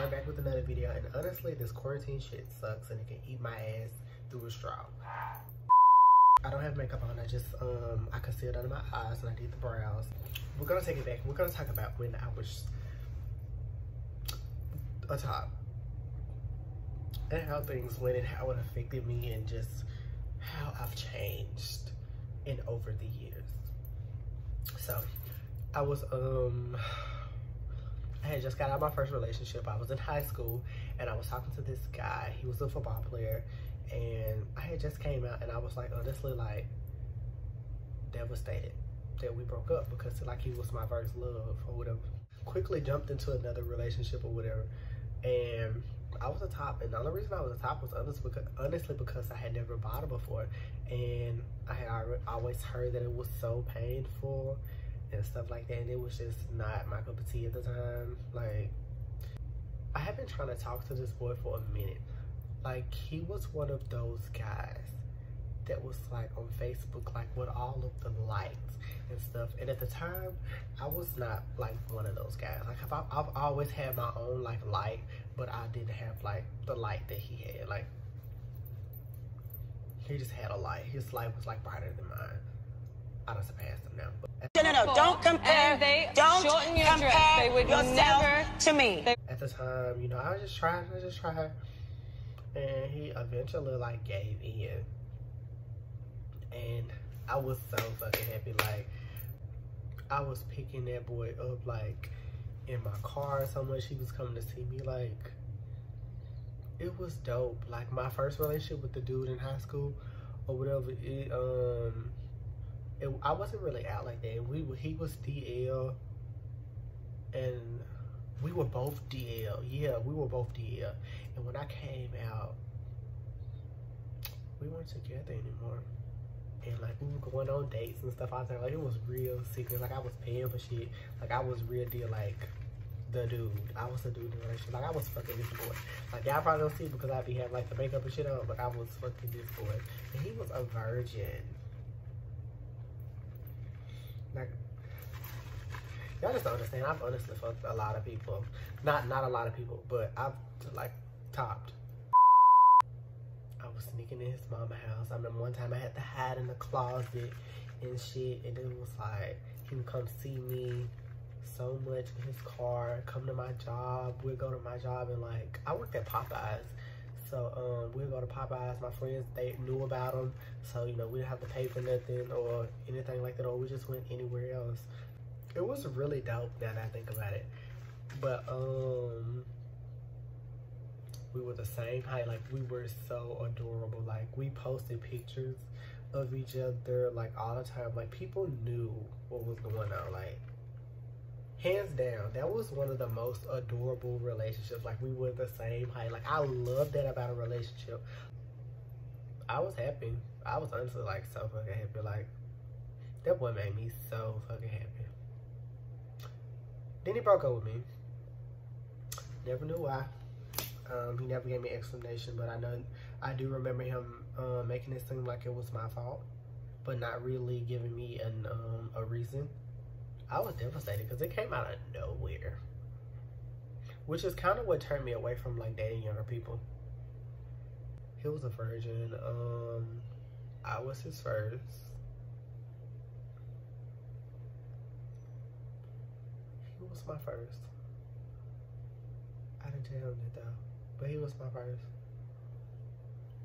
I'm back with another video, and honestly, this quarantine shit sucks and it can eat my ass through a straw. I don't have makeup on. I just, I concealed under my eyes and I did the brows. We're gonna take it back. We're gonna talk about when I was a top and how things went and how it affected me and just how I've changed in over the years. So, I was, I had just got out of my first relationship. I was in high school and I was talking to this guy. He was a football player and I had just came out and I was like, honestly, like devastated that we broke up because like he was my first love or whatever. Quickly jumped into another relationship or whatever, and I was a top, and the only reason I was a top was honestly because I had never bought it before, and I had always heard that it was so painful and stuff like that, and it was just not my cup of tea at the time. Like, I had been trying to talk to this boy for a minute. Like, he was one of those guys that was like on Facebook, like with all of the likes and stuff, and at the time I was not like one of those guys. Like, I've always had my own like light, but I didn't have like the light that he had. Like, he just had a light. His light was like brighter than mine. I done surpassed him now. But No, don't compare. Don't compare they would yourself never to me. At the time, you know, I just tried, and he eventually like gave in. And I was so fucking happy. Like, I was picking that boy up like in my car so much. He was coming to see me. Like, it was dope. Like, my first relationship with the dude in high school or whatever, I wasn't really out like that. He was DL and we were both DL. Yeah, we were both DL. And when I came out, we weren't together anymore. And like, we were going on dates and stuff out there. Like, it was real secret. Like, I was paying for shit. Like, I was real deal like the dude. I was the dude in the relationship. Like, I was fucking this boy. Like, y'all probably don't see it because I be having like the makeup and shit on, but I was fucking this boy. And he was a virgin. Like, y'all just don't understand. I've honestly fucked a lot of people. Not a lot of people, but I've like topped. I was sneaking in his mama's house. I remember one time I had to hide in the closet and shit, and it was like, he would come see me so much in his car, come to my job. We'd go to my job, and like, I worked at Popeyes. So we'd go to Popeyes. My friends, they knew about them. So, you know, we didn't have to pay for nothing or anything like that, or we just went anywhere else. It was really dope now that I think about it. But we were the same height. Like, we were so adorable. Like, we posted pictures of each other like all the time. Like, people knew what was going on. Like, hands down, that was one of the most adorable relationships. Like, we were the same height. Like, I love that about a relationship. I was happy. I was honestly like so fucking happy. Like, that boy made me so fucking happy. Then he broke up with me. Never knew why. He never gave me an explanation, but I do remember him making it seem like it was my fault, but not really giving me a reason. I was devastated because it came out of nowhere, which is kind of what turned me away from like dating younger people. He was a virgin. I was his first. He was my first. I didn't tell him that though, but he was my first.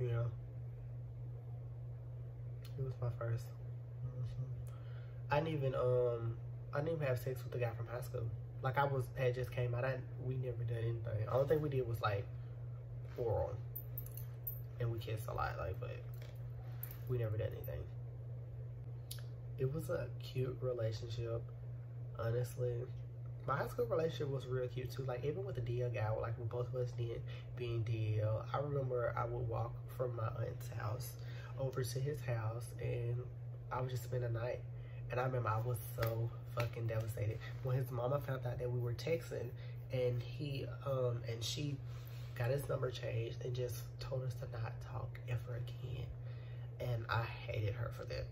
You know, he was my first. I didn't even have sex with the guy from high school. Like, had just came out. We never did anything. The only thing we did was like oral, and we kissed a lot. Like, but we never did anything. It was a cute relationship, honestly. My high school relationship was real cute too. Like, even with the DL guy, like with both of us being DL, I remember I would walk from my aunt's house over to his house, and I would just spend the night. And I remember I was so fucking devastated when his mama found out that we were texting, and he and she got his number changed and just told us to not talk ever again. And I hated her for that.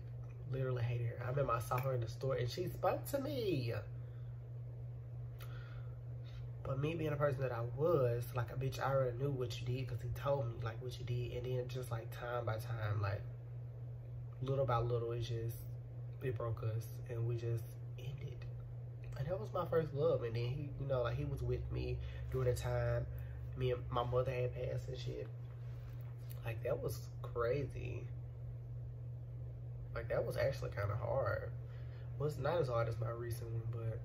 Literally hated her. I remember I saw her in the store and she spoke to me. But me being a person that I was, like a bitch, I already knew what you did because he told me like what you did. And then just like time by time, like little by little, it broke us and we just ended. And that was my first love. And then he, you know, like he was with me during the time me and my mother had passed and shit. Like that was crazy. Like that was actually kind of hard. Well, it's not as hard as my recent one, but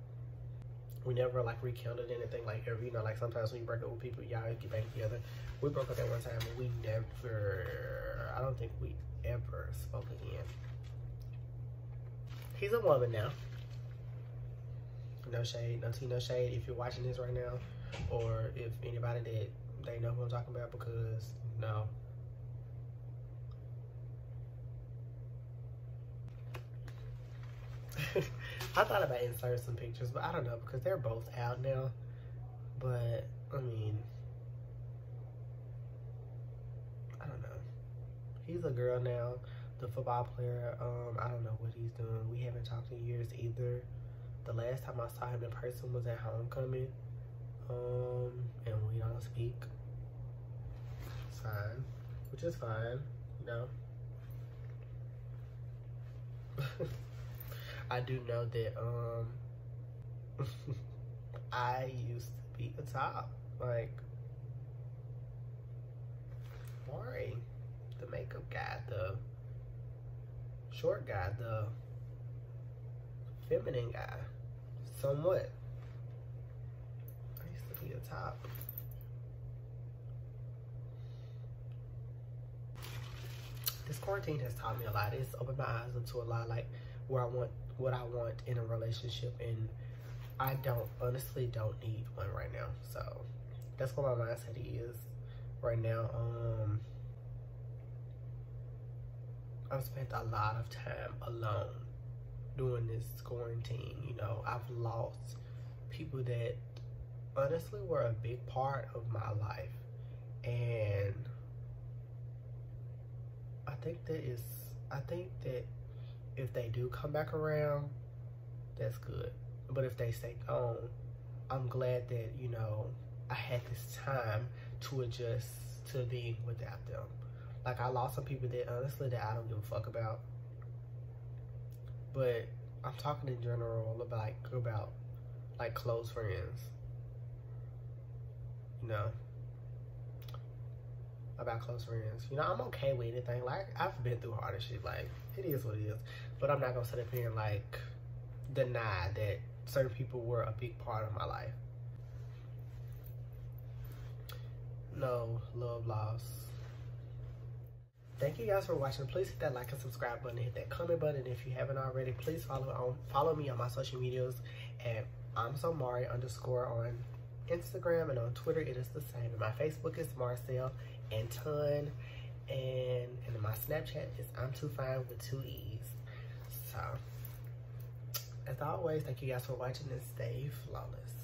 we never like recounted anything like ever. You know, like sometimes when you break up with people, y'all get back together. We broke up that one time and we never, I don't think we ever spoke again. He's a woman now. No shade, no tea, no shade if you're watching this right now, or if anybody that they know who I'm talking about, because no. I thought about inserting some pictures, but I don't know because they're both out now. But I mean, I don't know. He's a girl now, the football player. I don't know what he's doing. We haven't talked in years either. The last time I saw him in person was at homecoming. And we don't speak. It's fine, which is fine, you know. I do know that I used to be a top, like Maury, the makeup guy, the short guy, the feminine guy, somewhat. I used to be a top. This quarantine has taught me a lot. It's opened my eyes up to a lot, like what I want in a relationship, and I honestly don't need one right now. So that's what my mindset is right now. I've spent a lot of time alone during this quarantine. You know, I've lost people that honestly were a big part of my life, and I think that if they do come back around, that's good. But if they stay gone, I'm glad that, you know, I had this time to adjust to being without them. Like, I lost some people that honestly that I don't give a fuck about. But I'm talking in general about like close friends. You know? About close friends. You know, I'm okay with anything. Like, I've been through harder shit. Like, it is what it is. But I'm not gonna sit up here and like deny that certain people were a big part of my life. No love lost. Thank you guys for watching. Please hit that like and subscribe button. Hit that comment button if you haven't already. Please follow me on my social medias at Imsomari _ on Instagram, and on Twitter it is the same. And my Facebook is Marcel Anton, and my Snapchat is I'm Too Fine with 2 E's. So, as always, thank you guys for watching and stay flawless.